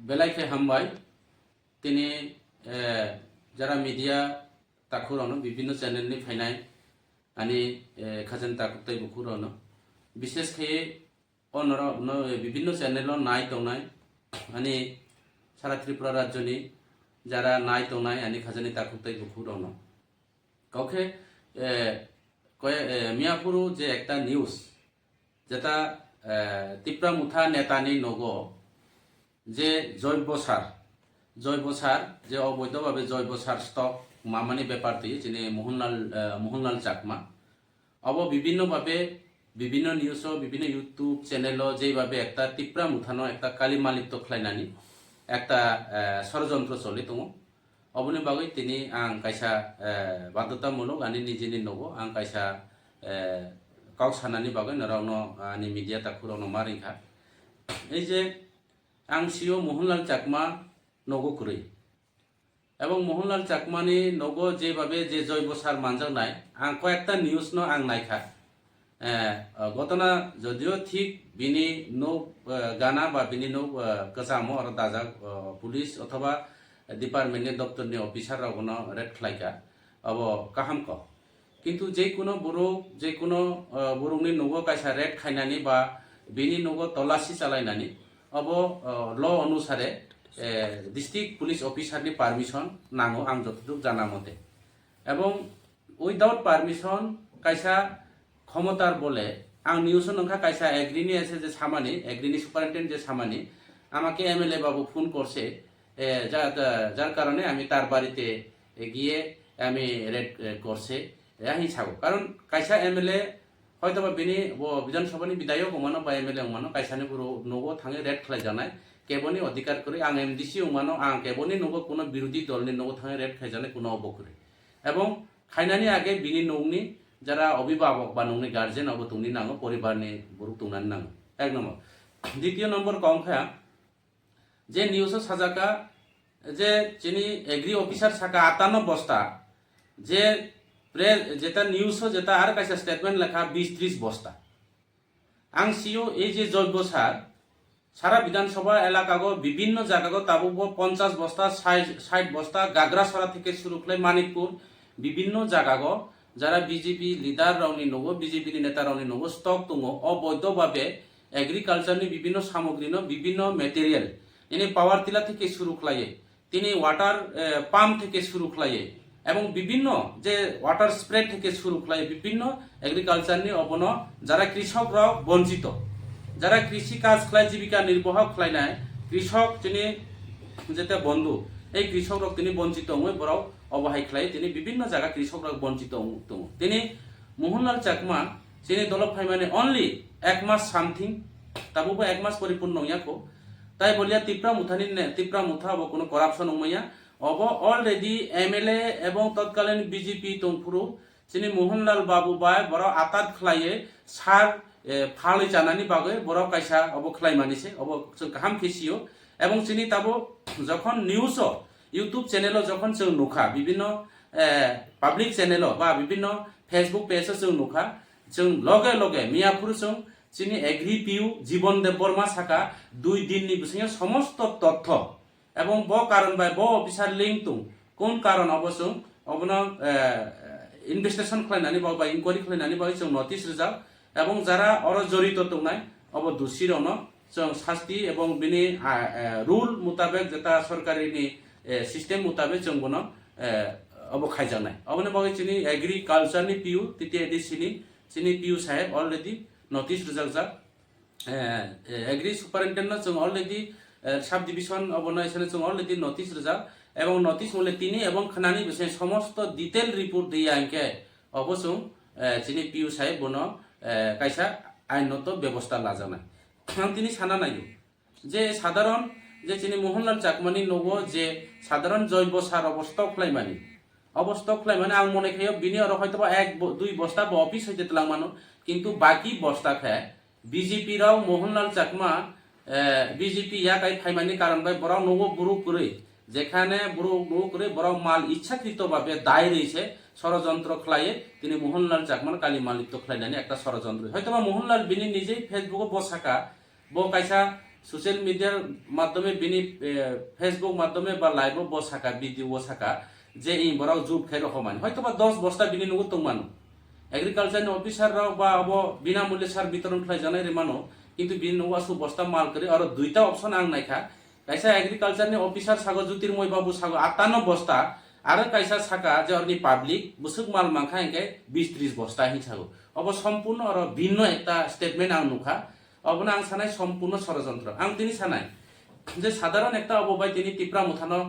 बेलाइखे हामबाय তিনি যারা মিডিয়া তাকুরনো বিভিন্ন চ্যানেলনি ফাইনাই আনি খাজেন তাকুতাই বুকুরনো বিশেষ খেয়ে অনর বিভিন্ন চ্যানেল নাই দংনাই আনি সারা ত্রিপুরা রাজ্যনি যারা নাই দংনাই আনি খাজানি তাকুতাই বুকুরনো কাউকে মিয়াপুরু যে একটা নিউজ যেটা ত্রিপুরা মুথা নেতানি নগো যে জৈব সার যে অবৈধভাবে জৈব সার স্টক মামানি ব্যাপার দিয়ে যিনি মোহনলাল চাকমা অব বিভিন্নভাবে বিভিন্ন নিউজ বিভিন্ন ইউটিউব চ্যানেল যেভাবে একটা ত্রিপুরা মুথানো একটা কালিমালিপ্ত খাইনানি একটা ষড়যন্ত্র চলে দङ অবনি বাগৈ তিনি আং কাইসা বাধ্যতামূলক আনি নিজেনি নগো আং কাইসা কাউ সানানি বাগৈ নরাवनो আনি মিডিয়া তাকুরাवनो মারিখা এই যে आं सिओ मोहनलाल चाकमा नगो कुरै এবং মোহনলাল চাকমানি নগো যেভাবে যে জৈব সার মানজানাই আং কয়েকটা নিউজ ন আং নাইখা ঘটনা যদিও ঠিক বিনি নৌ গানা বা বিনি নৌ কাজামো আর দাজা পুলিশ অথবা ডিপার্টমেন্টনি দপ্তরনি অফিসার রাগনো রেড খাইকা অব কাহাম ক কিন্তু যে কোনো বরুংনি নগো কাইসা রেড খাইনানি বা বিনি নগো তল্লাশি চালাইনানি अब ल अनुसारे डिस्ट्रिक्ट पुलिस अफिसार नि पारमिशन नांगो आं जतटुक जाना मते एवं उइदाउट पारमिशन काइसा क्षमतार बोले आं निउस नंखा काइसा एग्रिनि एसे जे सामानि एग्रिनि सुपारिनटेन्डेंट जे सामानि আমাকে এমএলএ বাবু ফোন করছে যার কারণে আমি তার বাড়িতে গিয়ে আমি রেড করছে আহি ছাগো কারণ কাইসা এমএলএ হয়তোবা বিনি বিধানসভানি বিধায়ক উমানো বা এমএলএ উমানো কাইসানি পুরো নগো থাঙে রেড খাই জানাই কেবনি অধিকার করে আং এমডিসি উমানো আং কেবনি নগো কোনো বিরোধী দলনি নগো থাঙে রেড খাই জানাই কোনো অবকরে এবং খাইনানি আগে বিনি নৌনি যারা অভিভাবক বা নৌনি গার্জেন অব তুংনি নাঙো পরিবারনি বুরু তুংনানি নাঙো এক নম্বর দ্বিতীয় নম্বর কংখা যে নিউজ সাজাকা যে চিনি এগ্রি অফিসার সাকা 58 বস্তা যে যেটা নিউজ যেটা আর কাছে স্টেটমেন্ট লেখা 20-30 বস্তা আং সিও এই যে জৈব সার সারা বিধানসভা এলাকাগো বিভিন্ন জায়গাগো তাবুগো 50 বস্তা 60 বস্তা গাগরাসরা থেকে শুরু করে মানিকপুর বিভিন্ন জায়গাগো যারা বিজেপি লিডার রাউনি নগো বিজেপি নেতা রাউনি নগো স্টক দङ অবৈধভাবে এগ্রিকালচারনি বিভিন্ন সামগ্রী বিভিন্ন মেটেরিয়াল ইনি পাওয়ার টিলা থেকে শুরু খাইয়ে তিনি ওয়াটার পাম্প থেকে শুরু খাইয়ে এবং বিভিন্ন যে ওয়াটার স্প্রে থেকে শুরু করে বিভিন্ন এগ্রিকালচার নি অবন যারা কৃষকরাও বঞ্চিত যারা কৃষি কাজ খাই জীবিকা নির্বাহ খাই নাই কৃষক তিনি যেটা বন্ধু এই কৃষকরা তিনি বঞ্চিত হয়ে বড় অবহাই খাই তিনি বিভিন্ন জায়গা কৃষকরা বঞ্চিত তিনি মোহনলাল চাকমা তিনি দলব ফাই মানে অনলি 1 মাস সামথিং তাবো 1 মাস পরিপূর্ণ ইয়াকো তাই বলিয়া ত্রিপুরা মুথা অব কোনো করাপশন উমাইয়া अब अलरेडी एमएलए एवं तत्कालीन बीजेपी तंफुरु चिनी मोहनलाल बाबू बाय बर आताद खलाये सार फालि जानानि बागै बर काइसा अब खलायमानिसे अब जों गाहाम खेसियो एवं चिनी ताबो जखन निउज यूट्यूब चैनल जखन जों नुखा বিভিন্ন पाब्लिक चैनल बा বিভিন্ন फेसबुक पेज जों नुखा जों लगे लगे मियापुर जों चिनी एग्री पिउ जीवन देव बर्मा साका 2 दिननि बिसिङा समस्त तथ्य এবং ব কারণ বাই ব অফিসার লিঙ্ক তুং কোন কারণ অবশ্য অবন ইনভেস্টিগেশন খাইনানি বা ইনকোয়ারি খাইনানি বা जों নোটিস রিজার্ভ এবং যারা অর জড়িত দংনাই অব দোষীরন जों শাস্তি এবং বিনি রুল মোতাবেক যেটা সরকারিনি সিস্টেম মোতাবেক जों বন অব খাইজানাই অবনে বাগৈ চিনি এগ্রিকালচারনি পিউ তৃতীয় এডিসিনি চিনি পিউ সাহেব অলরেডি নোটিস রিজার্ভ যা এগ্রি সুপারিনটেন্ডেন্ট जों অলরেডি সাব ডিভিশন অবনয়সনে जों অলরেডি নোটিস রিজার্ভ এবং নোটিস মূলে তিনি এবং খানানি বিষয়ে সমস্ত ডিটেল রিপোর্ট দিয়ে আঙ্কে অবশ্য চিনি পিউ সাহেব বন কাইসা আইনত ব্যবস্থা লাজানাই তিনি সানা নাইও যে সাধারণ যে চিনি মোহনলাল চাকমানি নগো যে সাধারণ জৈব সার অবস্থক ফ্লাইমানি আং মনে খাইও বিনি আর হয়তো 1-2 বস্তা বা অফিস হইতে তলাংমানো কিন্তু বাকি বস্তা খায় বিজেপি রাও মোহনলাল চাকমা বিজেপি ইয়াকাই ফাইমানি কারণ বাই বড় নগো বুরু করে যেখানে বুরু করে বড় মাল ইচ্ছাকৃতভাবে দায় রয়েছে ষড়যন্ত্র খাইয়ে তিনি মোহনলাল চাকমান কালি মালিপ্ত খাইনানি একটা ষড়যন্ত্র হয়তো মোহনলাল বিনি নিজেই ফেসবুকে বসাকা বো কাইসা সোশ্যাল মিডিয়ার মাধ্যমে বিনি ফেসবুক মাধ্যমে বা লাইভ বো সাকা ভিডিও সাকা যে ই বরাও জুব খাই রকমান হয়তো বা 10 বস্তা বিনি নগো তংমানো এগ্রিকালচারनि অফিসার রাও বা অব বিনামূল্যে সার বিতরণ খাই জানাই রে মানো কিন্তু বিনি নগো আসু বস্তা মাল করে আর দুইটা অপশন আং নাইখা কাইসা এগ্রিকালচারनि অফিসার সাগো জ্যোতির্ময় বাবু সাগো 58 বস্তা আর কাইসা সাকা যে অরনি পাবলিক বুসুক মাল মাংখা একে 20-30 বস্তা হি সাগো অব সম্পূর্ণ আর ভিন্ন একটা স্টেটমেন্ট আং নুখা অবনা আং সানাই সম্পূর্ণ ষড়যন্ত্র আং তিনি সানাই যে সাধারণ একটা অববাই তিনি টিপ্রা মুথানো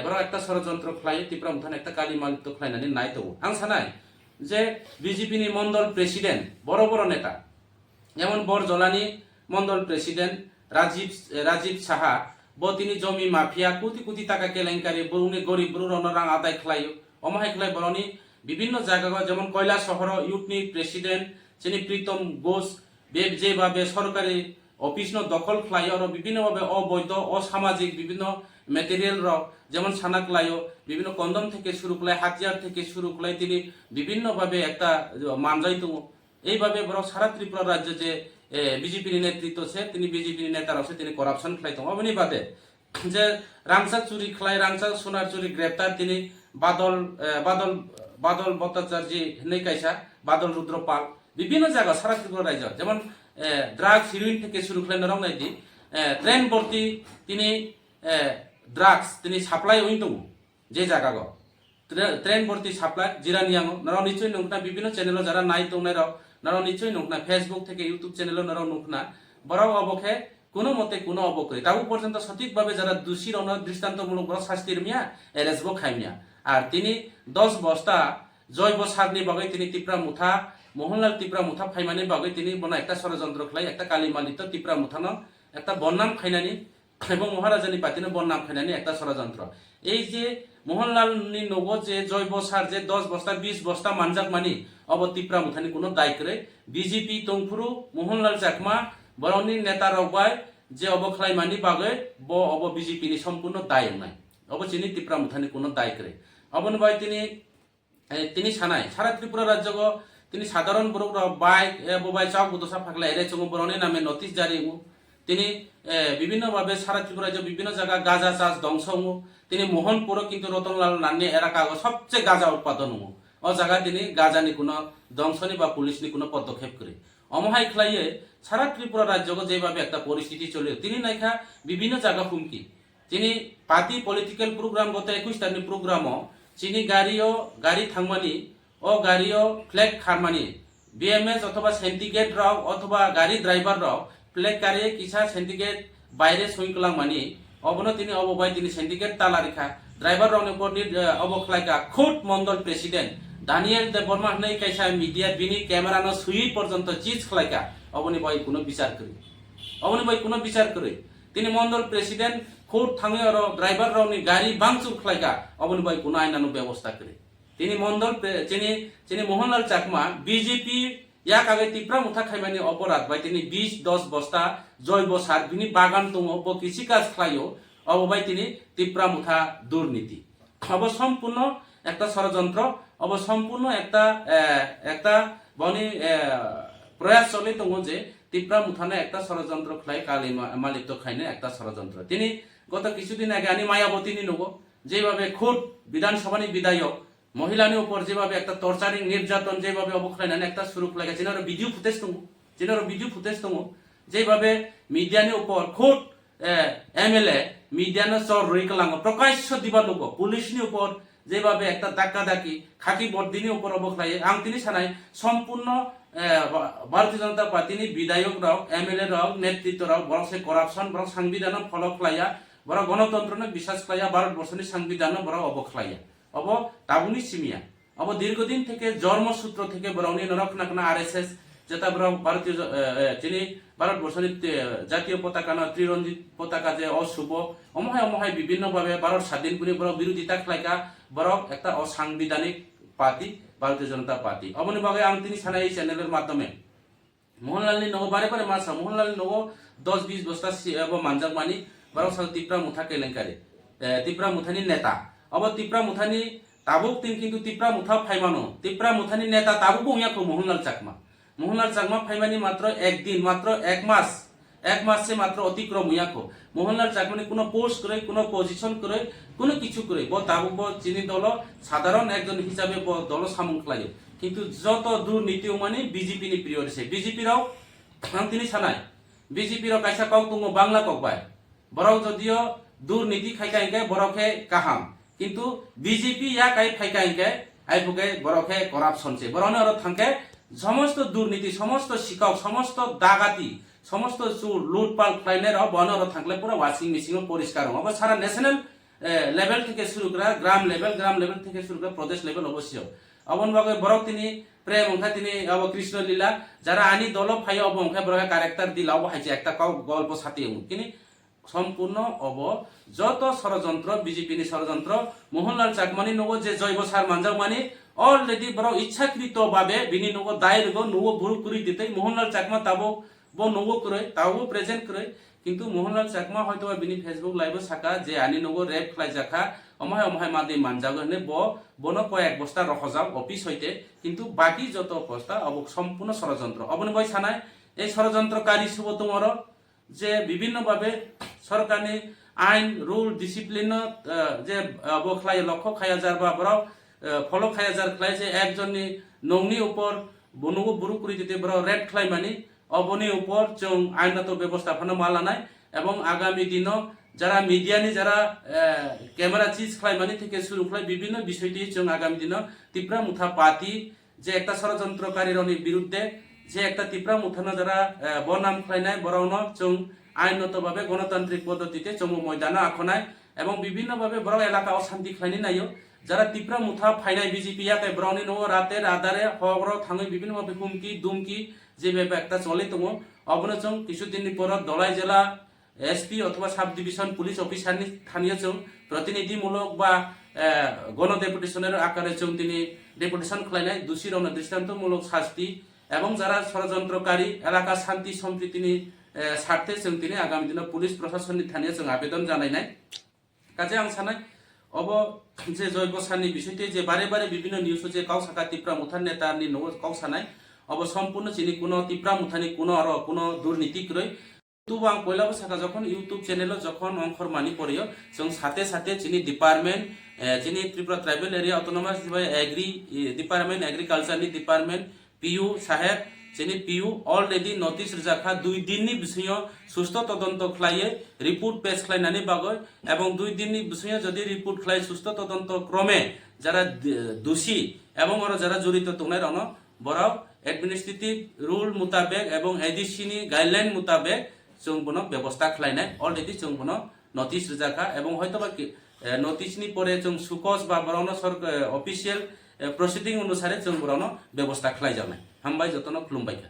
বড় একটা ষড়যন্ত্র খাই টিপ্রা মুথানো একটা কালী মালিত্য খাইনানি নাই তো আং সানাই যে বিজেপি নি মন্ডল প্রেসিডেন্ট বড় বড় নেতা যেমন বরজলানি মন্ডল প্রেসিডেন্ট রাজীব সাহা ব তিনি জমি মাফিয়া কোটি কোটি টাকা কেলেঙ্কারি বরুনি গরিব বরুর রাং আদায় খাইও অমাহাই খাই বরনি বিভিন্ন জায়গা যেমন কয়লা শহর ইউথনি প্রেসিডেন্ট যিনি প্রীতম ঘোষ যেভাবে সরকারি অফিস দখল খাই আর বিভিন্নভাবে অবৈধ অসামাজিক বিভিন্ন মেটেরিয়াল যেমন সানা খাইও বিভিন্ন কন্দম থেকে শুরু করে হাতিয়ার থেকে শুরু করে তিনি বিভিন্নভাবে একটা মানজাই দো এইভাবে বড় সারা ত্রিপুরা রাজ্য যে বিজেপির নেতৃত্ব সে তিনি বিজেপির নেতার আছে তিনি করাপশন খাই দো অবনি বাদে যে রাংসা চুরি খাই রাংসা সোনার চুরি গ্রেপ্তার তিনি বাদল বাদল বাদল ভট্টাচার্য নেই কাইসা বাদল রুদ্রপাল বিভিন্ন জায়গা সারা ত্রিপুরা রাজ্য যেমন ড্রাগস হিরোইন থেকে শুরু করে নরম নাইদি ট্রেন ভর্তি তিনি ড্রাগস তিনি সাপ্লাই হইন দো যে জায়গা ট্রেন ভর্তি সাপ্লাই জিরা নিয়াঙ নরাও নিশ্চয় নংনা বিভিন্ন চ্যানেল যারা নাই দংনাই নরাও নিশ্চয় নংনা ফেসবুক থেকে ইউটিউব চ্যানেল নরাও নংনা বড় অবখে কোনো মতে কোনো অবকরে তাও পর্যন্ত সঠিকভাবে যারা দোষী রন দৃষ্টান্তমূলক বড় শাস্তির মিয়া এরেজব খাইমিয়া আর তিনি 10 বস্তা জৈব সারনি বাগৈ তিনি টিপ্রা মুথা মোহনলাল টিপ্রা মুথা ফাইমানি বাগৈ তিনি বনা একটা ষড়যন্ত্র খাই একটা কালিমালিত টিপ্রা মুথানো একটা বন্নাম খাইনানি এবং মহারাজানি পাতিনো বন্নাম খাইনানি একটা ষড়যন্ত্র এই যে মোহনলালনি নগো যে জৈব সার যে 10 বস্তা 20 বস্তা মানজাক মানি অব টিপ্রা মুথানি কোনো দায় করে বিজেপি তংফুরু মোহনলাল চাকমা বরনি নেতা রবাই যে অবখলাই মানি বাগৈ ব অব বিজেপি নি সম্পূর্ণ দায় নাই অব চিনি টিপ্রা মুথানি কোনো দায় করে অবন ভাই তিনি সানাই সারা ত্রিপুরা রাজ্য তিনি সাধারণ বড় বাইক ববাই চাও বুদসা ফাকলা এরে চঙ্গ বরনি নামে নোটিশ জারি তিনি বিভিন্নভাবে সারা ত্রিপুরা রাজ্য বিভিন্ন জায়গা গাঁজা চাষ ধ্বংস তিনি মোহনপুর কিন্তু রতনলাল নান্নি এলাকা সবচেয়ে গাঁজা উৎপাদন ও জায়গা তিনি গাঁজানি কোনো ধ্বংসনি বা পুলিশনি কোনো পদক্ষেপ করে অমহাই খাইয়ে সারা ত্রিপুরা রাজ্য যেভাবে একটা পরিস্থিতি চলে তিনি নাইখা বিভিন্ন জায়গা হুমকি তিনি পার্টি পলিটিক্যাল প্রোগ্রাম গত 21 তারিখ প্রোগ্রাম চিনি গাড়ি থাংমানি ও গাড়িও ফ্ল্যাগ খারমানি বিএমএস অথবা সেন্টিগেট রাও অথবা গাড়ি ড্রাইভার রাও ফ্ল্যাগ কারিয়ে কিসা সেন্টিগেট বাইরে সইকলাং মানি অবন তিনি অববাই তিনি সেন্টিগেট তালা রেখা ড্রাইভার রাও উপর অবখলাইকা খুদ মন্ডল প্রেসিডেন্ট দানিয়েল দেববর্মা হনাই কাইসা মিডিয়া বিনি ক্যামেরা ন সুই পর্যন্ত চিজ খলাইকা অবনি বাই কোনো বিচার করে তিনি মন্ডল প্রেসিডেন্ট খুদ থাঙে আর ড্রাইভার রাওনি গাড়ি ভাঙচুর খলাইকা অবনি বাই কোনো আইনানো ব্যবস্থা করে তিনি মন্ডল চিনি মোহনলাল চাকমা বিজেপি ইয়াক আগে টিপ্রা মুথা খাইমানি অপরাধ বাই তিনি 20-10 বস্তা জৈব সার বিনি বাগান দङ ব কৃষি কাজ খাইও অববাই তিনি টিপ্রা মুথা দুর্নীতি অব সম্পূর্ণ একটা ষড়যন্ত্র অব সম্পূর্ণ একটা বনি প্রয়াস চলে দङ যে টিপ্রা মুথানে একটা ষড়যন্ত্র খাই কালী মালিত্য খাইনে একটা ষড়যন্ত্র তিনি গত কিছুদিন আগে আনি মায়াবতী নগো যেভাবে খুদ বিধানসভানি বিধায়ক মহিলানি উপর যেভাবে একটা টর্চারিং নির্যাতন যেভাবে অবখলাইনানে একটা শুরু লাগে যেনার ভিডিও ফুটেজ দङ যেভাবে মিডিয়ানি উপর খুদ এমএলএ মিডিয়ানো চর রইকলাঙ্গ প্রকাশ্য দিবা লোক পুলিশনি উপর যেভাবে একটা ধাক্কি খাকি বর্দিনী উপর অবখলাইয়ে আং তিনি সানাই সম্পূর্ণ ভারতীয় জনতা পার্টিনি বিধায়ক রাও এমএলএ রাও নেতৃত্ব রাও বরং সে করাপশন বরং সংবিধান ফলো খাইয়া বরং গণতন্ত্র বিশ্বাস খাইয়া ভারতবর্ষনি সংবিধান বরং অবখলাইয়া অব তাবুনি সিমিয়া অব দীর্ঘদিন থেকে জন্মসূত্র থেকে বরংনি নরকনাকনা আরএসএস যেটা বরং ভারতীয় যিনি ভারতবর্ষের জাতীয় পতাকা ত্রিরঞ্জিত পতাকা যে অশুভ অমহায় বিভিন্নভাবে ভারত স্বাধীন করে বরং বিরোধিতা খাইকা বরং একটা অসাংবিধানিক পার্টি ভারতীয় জনতা পার্টি অবনি বাগে আং তিনি সানাই এই চ্যানেলের মাধ্যমে মোহনলালনি নগো বারে মাসা মোহনলালনি নগো 10-20 বস্তা মানজাক মানি বরং টিপ্রা মুথা কেলেঙ্কারি টিপ্রা মুথানি নেতা अब टिप्रा मुथानी ताबुक तीन किंतु टिप्रा मुथा फाइमानो टिप्रा मुथानी नेता ताबुक बुंगियाखौ मोहनलाल चाकमा फाइमानी मात्र 1 दिन मात्र 1 मास এক মাসে মাত্র অতিক্রম হইয়াকো মোহনলাল চাকমানি কোনো পোস্ট করে কোনো পজিশন করে কোনো কিছু করে ব তাবো চিনি দল সাধারণ একজন হিসাবে ব দল সামুং খালাयो কিন্তু যত দুর্নীতি মানে বিজেপি নি প্রিয় রেছে বিজেপি রাও তিনি সানায় বিজেপি রাও কাইসা কক তুঙ্গ বাংলা ককবাই বরং যদিও দুর্নীতি খাইকাইকে বরকে কাহাম কিন্তু বিজেপি ইয়া কাই খাইকাইকে আইফুকে বরকে করাপশন সে বরনে আর থাঙ্কে সমস্ত দুর্নীতি সমস্ত শিকক সমস্ত দাগাতি সমস্ত চুর লুটপাট খাইনের বনর থাকলে পুরো ওয়াশিং মেশিন পরিষ্কার হবে সারা ন্যাশনাল লেভেল থেকে শুরু করে গ্রাম লেভেল থেকে শুরু করে প্রদেশ লেভেল অবশ্যই অবন বাগে বরক তিনি প্রেম অংখা তিনি অব কৃষ্ণ লীলা যারা আনি দল ফাই অব অংখা বরকে ক্যারেক্টার দিলাও হাইছে একটা গল্প সাথে কিনি সম্পূর্ণ অব যত ষড়যন্ত্র বিজেপি নি ষড়যন্ত্র মোহনলাল চাকমানি নগো যে জৈব সার মানজাও মানি অলরেডি বড় ইচ্ছাকৃত ভাবে বিনি নগো দায়ের গো নগো বুরু করি দিতে মোহনলাল চাকমা তাবো বো নগো করে তাও প্রেজেন্ট করে কিন্তু মোহনলাল চাকমা হয়তো বিনি ফেসবুক লাইভ সাকা যে আনি নগো রেপ খাই জাখা অমায় মাদি মানজাগো হনে বন কয়েক বস্তা রহজাও অফিস হইতে কিন্তু বাকি যত বস্তা অব সম্পূর্ণ ষড়যন্ত্র অবনি বই সানায় এই ষড়যন্ত্রকারী শুভ তোমার যে বিভিন্নভাবে সরকারি আইন রুল ডিসিপ্লিন যে বখলাই লক্ষ্য খায়া যার বা বড় ফলো খায়া যার খাই যে একজননি নংনি উপর বনুগো বুরু করি দিতে বড় রেড খাই মানি অবনি উপর চং আইনত ব্যবস্থাপনা মালানায় এবং আগামী দিন যারা মিডিয়ানি যারা ক্যামেরা চিজ খাই মানি থেকে শুরু খাই বিভিন্ন বিষয়টি চং আগামী দিন ত্রিপুরা মুথা পাতি যে একটা ষড়যন্ত্রকারীর বিরুদ্ধে যে একটা ত্রিপুরা মুথানো যারা বনাম খাইনায় বরণ চং আইনতভাবে গণতান্ত্রিক পদ্ধতিতে চমু ময়দানে আখনায় এবং বিভিন্নভাবে বড় এলাকা অশান্তি খাইনি নাইও যারা ত্রিপুরা মুথা ফাইনাই বিজেপি ইয়াতে ব্রাউনি নো রাতের আধারে হগর থাঙে বিভিন্নভাবে হুমকি দুমকি যে ব্যাপার একটা চলে তমো অবনচং কিছুদিন পর দলাই জেলা এসপি অথবা সাব ডিভিশন পুলিশ অফিসার স্থানীয় চং প্রতিনিধিমূলক বা গণ ডেপুটেশনের আকারে চং তিনি ডেপুটেশন খাইনায় দোষীর দৃষ্টান্তমূলক শাস্তি এবং যারা ষড়যন্ত্রকারী এলাকা শান্তি সম্প্রীতি স্বার্থে जों তিনি আগামী দিনে পুলিশ প্রশাসনनि থানিয়ে जों আবেদন জানাইনাই কাজে আं সানাই অব যে জৈব সারনি বিষয়টি যে বারে বারে বিভিন্ন নিউজ যে কাউসাকা ত্রিপুরা মুথান নেতানি নো কাউসানাই অব সম্পূর্ণ চিনি কোনো ত্রিপুরা মুথানি কোনো আর কোনো দুর্নীতি কই ইউটিউব আं পয়লাবো সাকা যখন ইউটিউব চ্যানেল যখন অংখর মানি পড়িও जों সাথে সাথে চিনি ডিপার্টমেন্ট চিনি Tripura tribal area autonomous agri department এগ্রিকালচারনি ডিপার্টমেন্ট পিইউ সাহেব যিনি পিইউ অলরেডি নোটিস রেজাখা 2 দিননি বিষয় সুস্থ তদন্ত খাইয়ে রিপোর্ট পেশ খাইনানি বাগয় এবং 2 দিননি বিষয় যদি রিপোর্ট খাই সুস্থ তদন্ত ক্রমে যারা দোষী এবং ওরা যারা জড়িত তোনাই রন বড় এডমিনিস্ট্রেটিভ রুল মোতাবেক এবং এডিসিনি গাইডলাইন মোতাবেক जों বনো ব্যবস্থা খাইনাই অলরেডি जों বনো নোটিস রেজাখা এবং হয়তোবা নোটিসনি পরে जों সুকস বা বড়ন সরকার অফিসিয়াল প্রসিডিং অনুসারে जों বড়ন ব্যবস্থা খাই যাবে হামবাই যতন খুলুমবাইকা